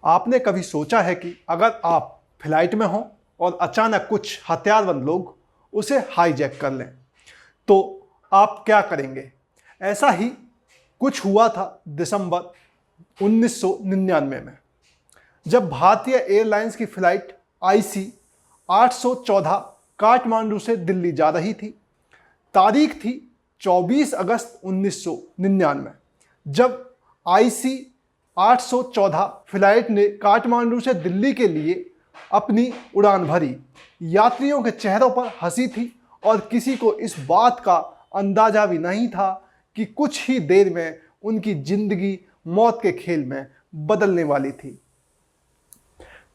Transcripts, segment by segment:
आपने कभी सोचा है कि अगर आप फ्लाइट में हों और अचानक कुछ हथियारबंद लोग उसे हाईजैक कर लें तो आप क्या करेंगे? ऐसा ही कुछ हुआ था दिसंबर 1999 में, जब भारतीय एयरलाइंस की फ्लाइट IC 814 काठमांडू से दिल्ली जा रही थी। तारीख थी 24 अगस्त 1999, जब IC 814 फ्लाइट ने काठमांडू से दिल्ली के लिए अपनी उड़ान भरी। यात्रियों के चेहरों पर हंसी थी और किसी को इस बात का अंदाजा भी नहीं था कि कुछ ही देर में उनकी जिंदगी मौत के खेल में बदलने वाली थी।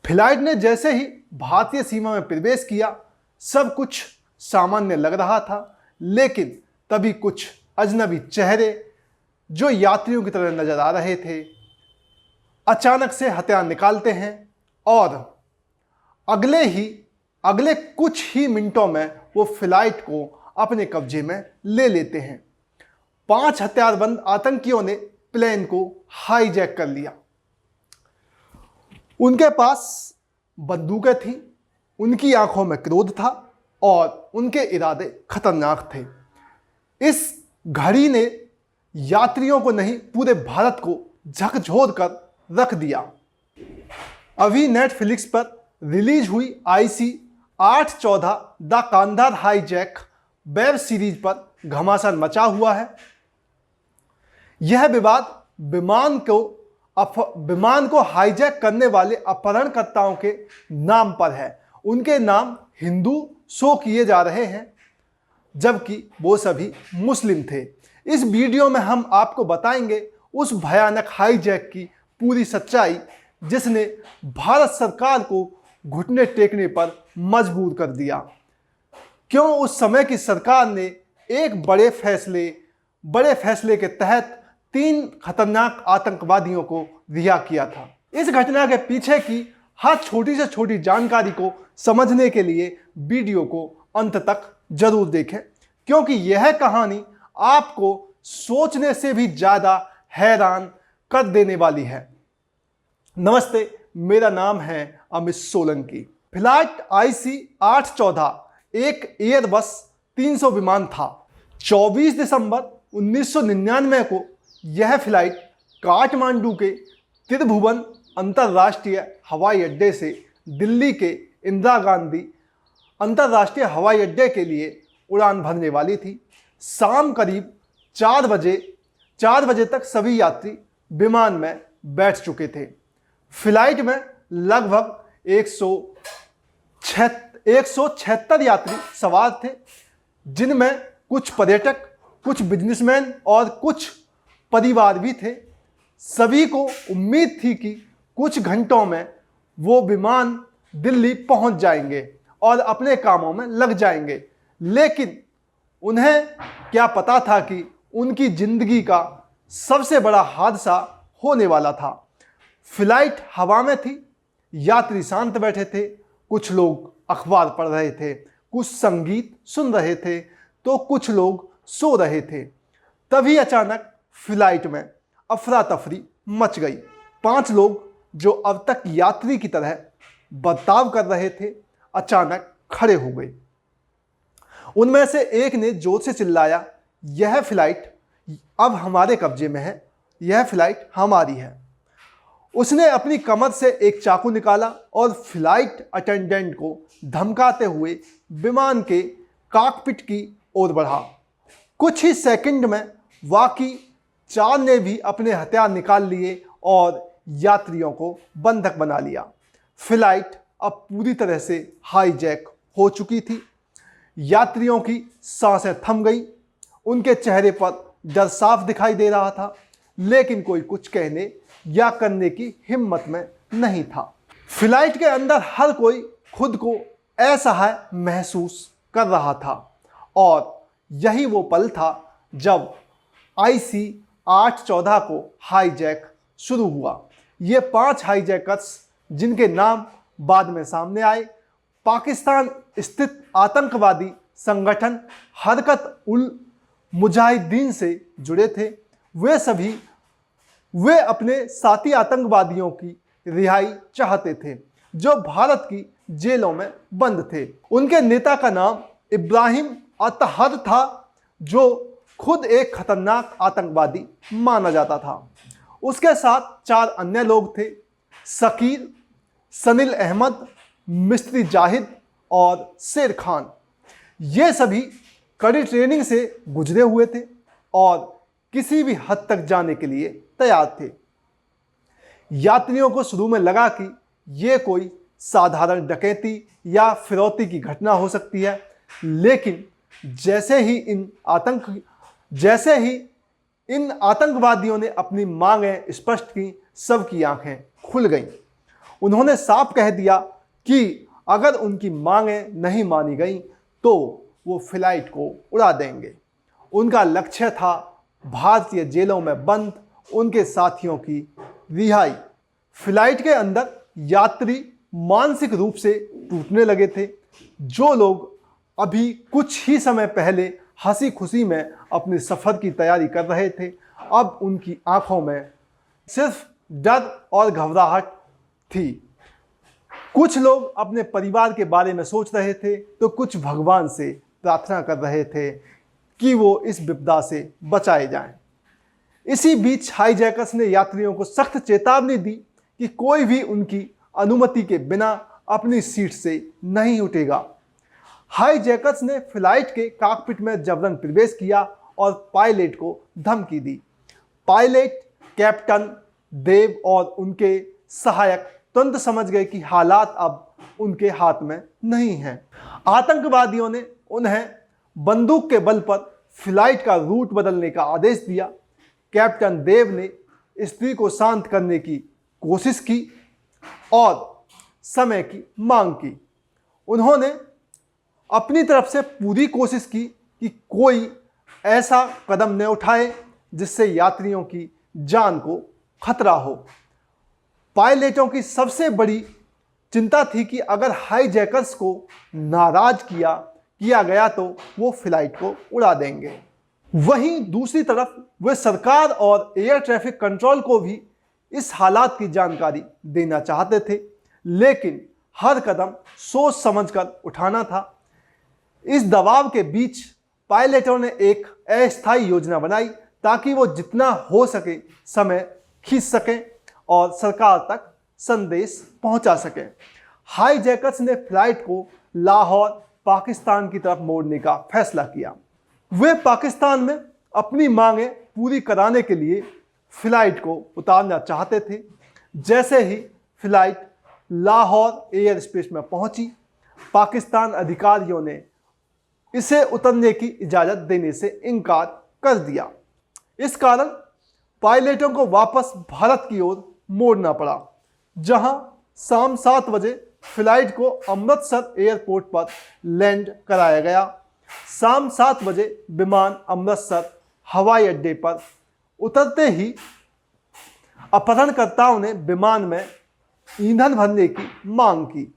फ्लाइट ने जैसे ही भारतीय सीमा में प्रवेश किया, सब कुछ सामान्य लग रहा था, लेकिन तभी कुछ अजनबी चेहरे जो यात्रियों की तरह नजर आ रहे थे अचानक से हथियार निकालते हैं और अगले कुछ ही मिनटों में वो फ्लाइट को अपने कब्जे में ले लेते हैं। 5 हथियारबंद आतंकियों ने प्लेन को हाईजैक कर लिया। उनके पास बंदूकें थीं, उनकी आंखों में क्रोध था और उनके इरादे खतरनाक थे। इस घड़ी ने यात्रियों को नहीं, पूरे भारत को झकझोर कर रख दिया। अभी नेटफ्लिक्स पर रिलीज हुई IC 814 the Kandahar hijack web series पर घमासान मचा हुआ है। यह विवाद विमान को हाईजैक करने वाले अपहरणकर्ताओं के नाम पर है। उनके नाम हिंदू शो किए जा रहे हैं, जबकि वो सभी मुस्लिम थे। इस वीडियो में हम आपको बताएंगे उस भयानक हाईजैक की पूरी सच्चाई, जिसने भारत सरकार को घुटने टेकने पर मजबूर कर दिया। क्यों उस समय की सरकार ने एक बड़े फैसले के तहत 3 खतरनाक आतंकवादियों को रिहा किया था। इस घटना के पीछे की हर छोटी से छोटी जानकारी को समझने के लिए वीडियो को अंत तक जरूर देखें, क्योंकि यह कहानी आपको सोचने से भी ज़्यादा हैरान कर देने वाली है। नमस्ते, मेरा नाम है अमित सोलंकी। फ्लाइट IC 814 एक एयरबस 300 विमान था। 24 दिसंबर 1999 को यह फ्लाइट काठमांडू के त्रिभुवन अंतर्राष्ट्रीय हवाई अड्डे से दिल्ली के इंदिरा गांधी अंतर्राष्ट्रीय हवाई अड्डे के लिए उड़ान भरने वाली थी। शाम करीब 4 बजे तक सभी यात्री विमान में बैठ चुके थे। फ्लाइट में लगभग 176 यात्री सवार थे, जिनमें कुछ पर्यटक, कुछ बिजनेसमैन और कुछ परिवार भी थे। सभी को उम्मीद थी कि कुछ घंटों में वो विमान दिल्ली पहुंच जाएंगे और अपने कामों में लग जाएंगे, लेकिन उन्हें क्या पता था कि उनकी जिंदगी का सबसे बड़ा हादसा होने वाला था। फ्लाइट हवा में थी, यात्री शांत बैठे थे, कुछ लोग अखबार पढ़ रहे थे, कुछ संगीत सुन रहे थे, तो कुछ लोग सो रहे थे। तभी अचानक फ्लाइट में अफरा तफरी मच गई। 5 लोग जो अब तक यात्री की तरह बर्ताव कर रहे थे, अचानक खड़े हो गए। उनमें से एक ने जोर से चिल्लाया, यह फ्लाइट अब हमारे कब्जे में है, यह फ्लाइट हमारी है। उसने अपनी कमर से एक चाकू निकाला और फ्लाइट अटेंडेंट को धमकाते हुए विमान के कॉकपिट की ओर बढ़ा। कुछ ही सेकंड में बाकी 4 ने भी अपने हथियार निकाल लिए और यात्रियों को बंधक बना लिया। फ्लाइट अब पूरी तरह से हाईजैक हो चुकी थी। यात्रियों की सांसें थम गई, उनके चेहरे पर डर साफ दिखाई दे रहा था, लेकिन कोई कुछ कहने या करने की हिम्मत में नहीं था। फ्लाइट के अंदर हर कोई खुद को असहाय महसूस कर रहा था और यही वो पल था जब IC 814 को हाईजैक शुरू हुआ। ये 5 हाईजैकर्स, जिनके नाम बाद में सामने आए, पाकिस्तान स्थित आतंकवादी संगठन हरकत उल मुजाहिदीन से जुड़े थे। वे अपने साथी आतंकवादियों की रिहाई चाहते थे, जो भारत की जेलों में बंद थे। उनके नेता का नाम इब्राहिम अतहर था, जो खुद एक खतरनाक आतंकवादी माना जाता था। उसके साथ 4 अन्य लोग थे, शकीर, सनील अहमद, मिस्त्री जाहिद और शेर खान। ये सभी कड़ी ट्रेनिंग से गुजरे हुए थे और किसी भी हद तक जाने के लिए तैयार थे। यात्रियों को शुरू में लगा कि ये कोई साधारण डकैती या फिरौती की घटना हो सकती है, लेकिन जैसे ही इन आतंकवादियों ने अपनी मांगें स्पष्ट की, सबकी आंखें खुल गईं। उन्होंने साफ कह दिया कि अगर उनकी मांगें नहीं मानी गईं तो वो फ्लाइट को उड़ा देंगे। उनका लक्ष्य था भारतीय जेलों में बंद उनके साथियों की रिहाई। फ्लाइट के अंदर यात्री मानसिक रूप से टूटने लगे थे। जो लोग अभी कुछ ही समय पहले हंसी खुशी में अपने सफ़र की तैयारी कर रहे थे, अब उनकी आंखों में सिर्फ डर और घबराहट थी। कुछ लोग अपने परिवार के बारे में सोच रहे थे तो कुछ भगवान से प्रार्थना कर रहे थे कि वो इस विपदा से बचाए जाएं। इसी बीच हाईजैकर्स ने यात्रियों को सख्त चेतावनी दी कि कोई भी उनकी अनुमति के बिना अपनी सीट से नहीं उठेगा। हाईजैकर्स ने फ्लाइट के कॉकपिट में जबरन प्रवेश किया और पायलट को धमकी दी। पायलट, कैप्टन देव और उनके सहायक तुरंत समझ गए कि हालात अब उनके हाथ में नहीं हैं। आतंकवादियों ने उन्हें बंदूक के बल पर फ्लाइट का रूट बदलने का आदेश दिया। कैप्टन देव ने स्त्री को शांत करने की कोशिश की और समय की मांग की। उन्होंने अपनी तरफ से पूरी कोशिश की कि कोई ऐसा कदम न उठाए जिससे यात्रियों की जान को खतरा हो। पायलटों की सबसे बड़ी चिंता थी कि अगर हाईजैकर्स को नाराज किया गया तो वो फ्लाइट को उड़ा देंगे। वहीं दूसरी तरफ वे सरकार और एयर ट्रैफिक कंट्रोल को भी इस हालात की जानकारी देना चाहते थे, लेकिन हर कदम सोच समझकर उठाना था। इस दबाव के बीच पायलटों ने एक अस्थायी योजना बनाई ताकि वो जितना हो सके समय खींच सकें और सरकार तक संदेश पहुंचा सकें। हाईजैकर्स ने फ्लाइट को लाहौर, पाकिस्तान की तरफ मोड़ने का फैसला किया। वे पाकिस्तान में अपनी मांगें पूरी कराने के लिए फ्लाइट को उतारना चाहते थे। जैसे ही फ्लाइट लाहौर एयर स्पेस में पहुंची, पाकिस्तान अधिकारियों ने इसे उतरने की इजाज़त देने से इनकार कर दिया। इस कारण पायलटों को वापस भारत की ओर मोड़ना पड़ा, जहां शाम 7 बजे फ्लाइट को अमृतसर एयरपोर्ट पर लैंड कराया गया। शाम 7 बजे विमान अमृतसर हवाई अड्डे पर उतरते ही अपहरणकर्ताओं ने विमान में ईंधन भरने की मांग की।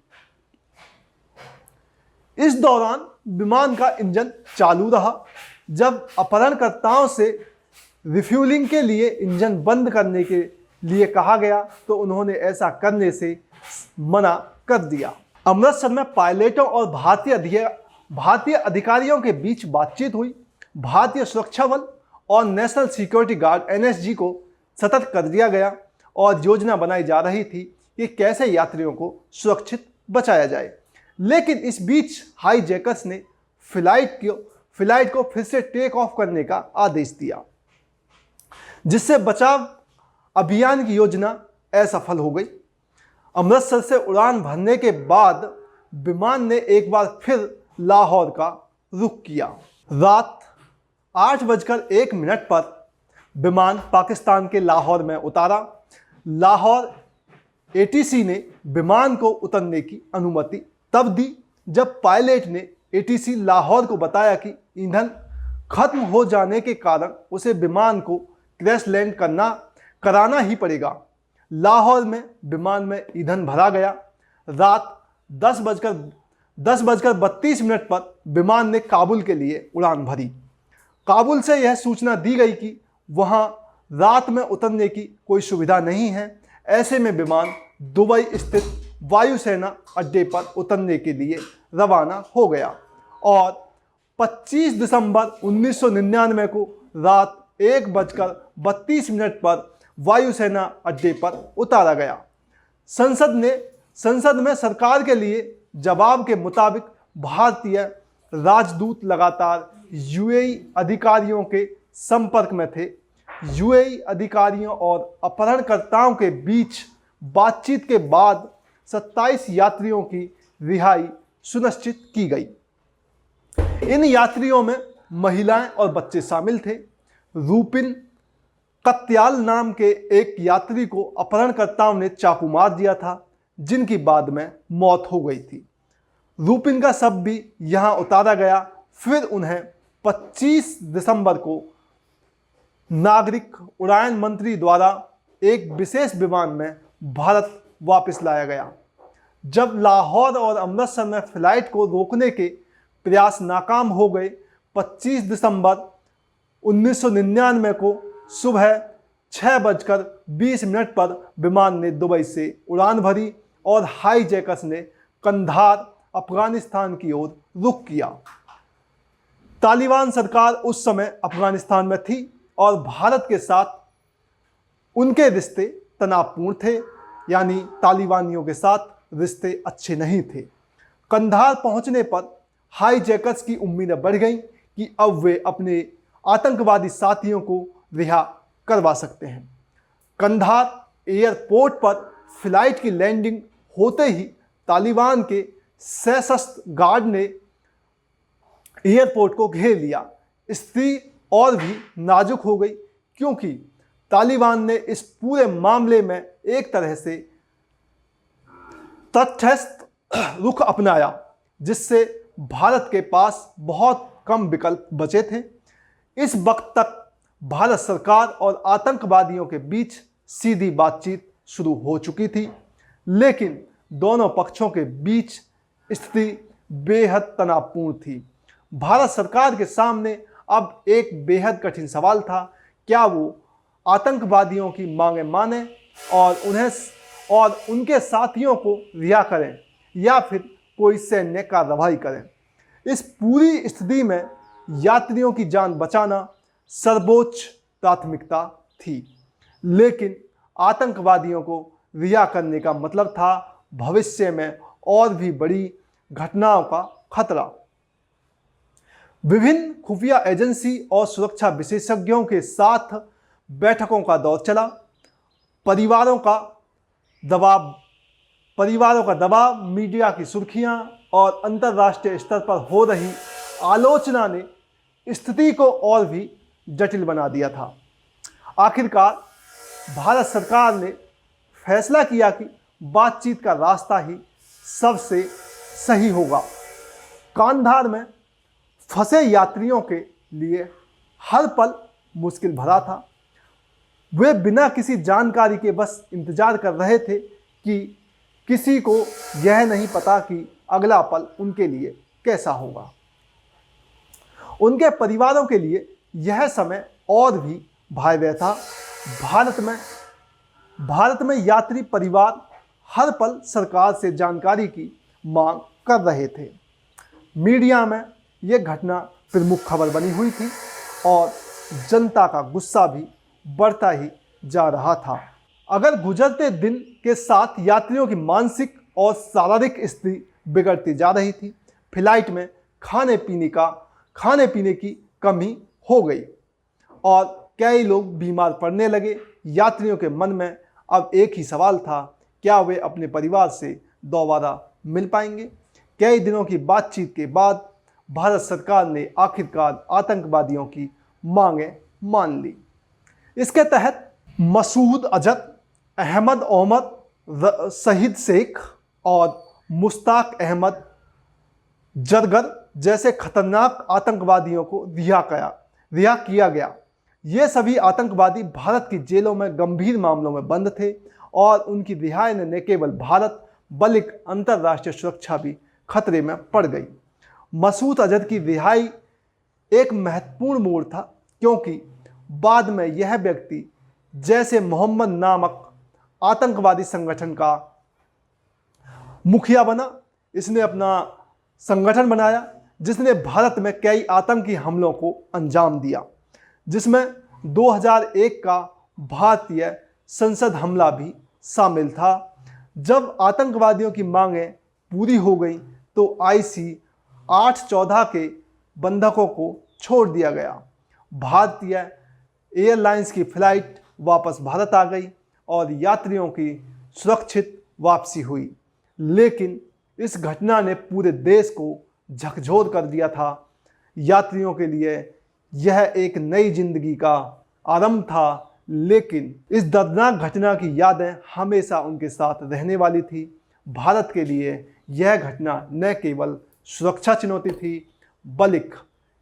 इस दौरान विमान का इंजन चालू रहा। जब अपहरणकर्ताओं से रिफ्यूलिंग के लिए इंजन बंद करने के लिए कहा गया तो उन्होंने ऐसा करने से मना कर दिया। अमृतसर में पायलटों और भारतीय अधिकारियों के बीच बातचीत हुई। भारतीय सुरक्षा बल और नेशनल सिक्योरिटी गार्ड NSG को सतर्क कर दिया गया और योजना बनाई जा रही थी कि कैसे यात्रियों को सुरक्षित बचाया जाए। लेकिन इस बीच हाईजैकर्स ने फ्लाइट को फिर से टेक ऑफ करने का आदेश दिया, जिससे बचाव अभियान की योजना असफल हो गई। अमृतसर से उड़ान भरने के बाद विमान ने एक बार फिर लाहौर का रुख किया। रात 8:01 पर विमान पाकिस्तान के लाहौर में उतारा। लाहौर ATC ने विमान को उतरने की अनुमति तब दी जब पायलट ने ATC लाहौर को बताया कि ईंधन खत्म हो जाने के कारण उसे विमान को क्रैश लैंड कराना ही पड़ेगा। लाहौर में विमान में ईंधन भरा गया। रात 10:32 पर विमान ने काबुल के लिए उड़ान भरी। काबुल से यह सूचना दी गई कि वहां रात में उतरने की कोई सुविधा नहीं है। ऐसे में विमान दुबई स्थित वायुसेना अड्डे पर उतरने के लिए रवाना हो गया और 25 दिसंबर 1999 को रात 1:32 पर वायुसेना अड्डे पर उतारा गया। संसद में सरकार के लिए जवाब के मुताबिक भारतीय राजदूत लगातार यूएई अधिकारियों के संपर्क में थे। यूएई अधिकारियों और अपहरणकर्ताओं के बीच बातचीत के बाद 27 यात्रियों की रिहाई सुनिश्चित की गई। इन यात्रियों में महिलाएं और बच्चे शामिल थे। रूपिन कत्याल नाम के एक यात्री को अपहरणकर्ताओं ने चाकू मार दिया था, जिनकी बाद में मौत हो गई थी। रूपिन का शव भी यहां उतारा गया। फिर उन्हें 25 दिसंबर को नागरिक उड्डयन मंत्री द्वारा एक विशेष विमान में भारत वापस लाया गया। जब लाहौर और अमृतसर में फ्लाइट को रोकने के प्रयास नाकाम हो गए, 25 दिसंबर 1999 को सुबह 6:20 पर विमान ने दुबई से उड़ान भरी और हाईजैकर्स ने कंधार अफगानिस्तान की ओर रुख किया। तालिबान सरकार उस समय अफगानिस्तान में थी और भारत के साथ उनके रिश्ते तनावपूर्ण थे, यानी तालिबानियों के साथ रिश्ते अच्छे नहीं थे। कंधार पहुंचने पर हाईजैकर्स की उम्मीदें बढ़ गईं कि अब वे अपने आतंकवादी साथियों को रिहा करवा सकते हैं। कंधार एयरपोर्ट पर फ्लाइट की लैंडिंग होते ही तालिबान के सशस्त्र गार्ड ने एयरपोर्ट को घेर लिया। स्थिति और भी नाजुक हो गई क्योंकि तालिबान ने इस पूरे मामले में एक तरह से तटस्थ रुख अपनाया, जिससे भारत के पास बहुत कम विकल्प बचे थे। इस वक्त तक भारत सरकार और आतंकवादियों के बीच सीधी बातचीत शुरू हो चुकी थी, लेकिन दोनों पक्षों के बीच स्थिति बेहद तनावपूर्ण थी। भारत सरकार के सामने अब एक बेहद कठिन सवाल था, क्या वो आतंकवादियों की मांगें माने और उनके साथियों को रिहा करें या फिर कोई सैन्य कार्रवाई करें। इस पूरी स्थिति में यात्रियों की जान बचाना सर्वोच्च प्राथमिकता थी, लेकिन आतंकवादियों को रिहा करने का मतलब था भविष्य में और भी बड़ी घटनाओं का खतरा। विभिन्न खुफिया एजेंसी और सुरक्षा विशेषज्ञों के साथ बैठकों का दौर चला। परिवारों का दबाव, मीडिया की सुर्खियां और अंतर्राष्ट्रीय स्तर पर हो रही आलोचना ने स्थिति को और भी जटिल बना दिया था। आखिरकार भारत सरकार ने फैसला किया कि बातचीत का रास्ता ही सबसे सही होगा। कांधार में फंसे यात्रियों के लिए हर पल मुश्किल भरा था। वे बिना किसी जानकारी के बस इंतजार कर रहे थे कि किसी को यह नहीं पता कि अगला पल उनके लिए कैसा होगा। उनके परिवारों के लिए यह समय और भी भयावह था। भारत में यात्री परिवार हर पल सरकार से जानकारी की मांग कर रहे थे। मीडिया में यह घटना प्रमुख खबर बनी हुई थी और जनता का गुस्सा भी बढ़ता ही जा रहा था। अगर गुजरते दिन के साथ यात्रियों की मानसिक और शारीरिक स्थिति बिगड़ती जा रही थी। फ्लाइट में खाने पीने की कमी हो गई और कई लोग बीमार पड़ने लगे। यात्रियों के मन में अब एक ही सवाल था, क्या वे अपने परिवार से दोबारा मिल पाएंगे? कई दिनों की बातचीत के बाद भारत सरकार ने आखिरकार आतंकवादियों की मांगें मान ली। इसके तहत मसूद अजहर, अहमद ओमर, शहीद शेख और मुश्ताक अहमद जरगर जैसे खतरनाक आतंकवादियों को रिहा किया गया। ये सभी आतंकवादी भारत की जेलों में गंभीर मामलों में बंद थे और उनकी रिहाई ने न केवल भारत बल्कि अंतर्राष्ट्रीय सुरक्षा भी खतरे में पड़ गई। मसूद अजहर की रिहाई एक महत्वपूर्ण मोड़ था, क्योंकि बाद में यह व्यक्ति जैसे मोहम्मद नामक आतंकवादी संगठन का मुखिया बना। इसने अपना संगठन बनाया जिसने भारत में कई आतंकी हमलों को अंजाम दिया, जिसमें 2001 का भारतीय संसद हमला भी शामिल था। जब आतंकवादियों की मांगें पूरी हो गई तो IC 814 के बंधकों को छोड़ दिया गया। भारतीय एयरलाइंस की फ्लाइट वापस भारत आ गई और यात्रियों की सुरक्षित वापसी हुई। लेकिन इस घटना ने पूरे देश को झकझोर कर दिया था। यात्रियों के लिए यह एक नई जिंदगी का आरंभ था, लेकिन इस दर्दनाक घटना की यादें हमेशा उनके साथ रहने वाली थी। भारत के लिए यह घटना न केवल सुरक्षा चुनौती थी, बल्कि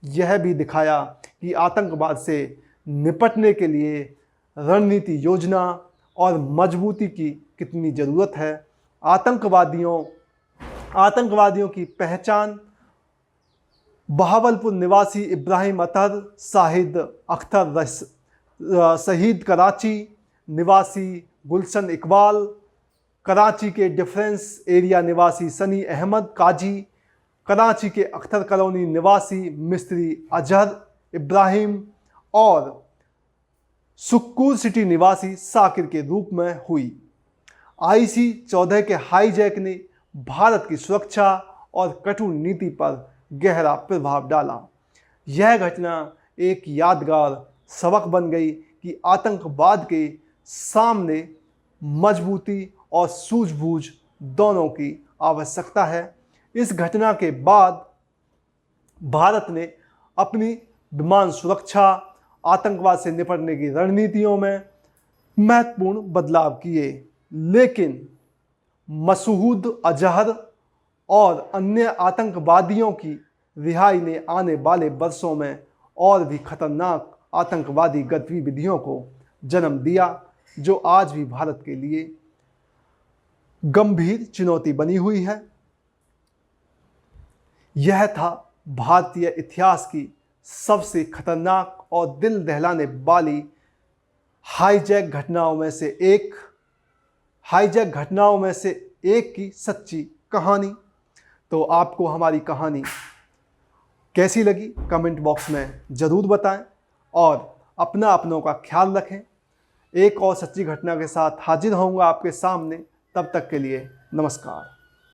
यह भी दिखाया कि आतंकवाद से निपटने के लिए रणनीति, योजना और मजबूती की कितनी ज़रूरत है। आतंकवादियों की पहचान बहावलपुर निवासी इब्राहिम अतहर, शाहिद अख्तर शहीद कराची निवासी गुलशन इकबाल, कराची के डिफेंस एरिया निवासी सनी अहमद काजी, कराची के अख्तर कॉलोनी निवासी मिस्त्री अजहर इब्राहिम और सुक्कूर सिटी निवासी साकिर के रूप में हुई। IC 14 के हाईजैक ने भारत की सुरक्षा और कठोर नीति पर गहरा प्रभाव डाला। यह घटना एक यादगार सबक बन गई कि आतंकवाद के सामने मजबूती और सूझबूझ दोनों की आवश्यकता है। इस घटना के बाद भारत ने अपनी विमान सुरक्षा, आतंकवाद से निपटने की रणनीतियों में महत्वपूर्ण बदलाव किए, लेकिन मसूद अजहर और अन्य आतंकवादियों की रिहाई ने आने वाले वर्षों में और भी खतरनाक आतंकवादी गतिविधियों को जन्म दिया, जो आज भी भारत के लिए गंभीर चुनौती बनी हुई है। यह था भारतीय इतिहास की सबसे खतरनाक और दिल दहलाने वाली हाईजैक घटनाओं में से एक की सच्ची कहानी। तो आपको हमारी कहानी कैसी लगी कमेंट बॉक्स में ज़रूर बताएं और अपनों का ख्याल रखें। एक और सच्ची घटना के साथ हाजिर होऊंगा आपके सामने। तब तक के लिए नमस्कार।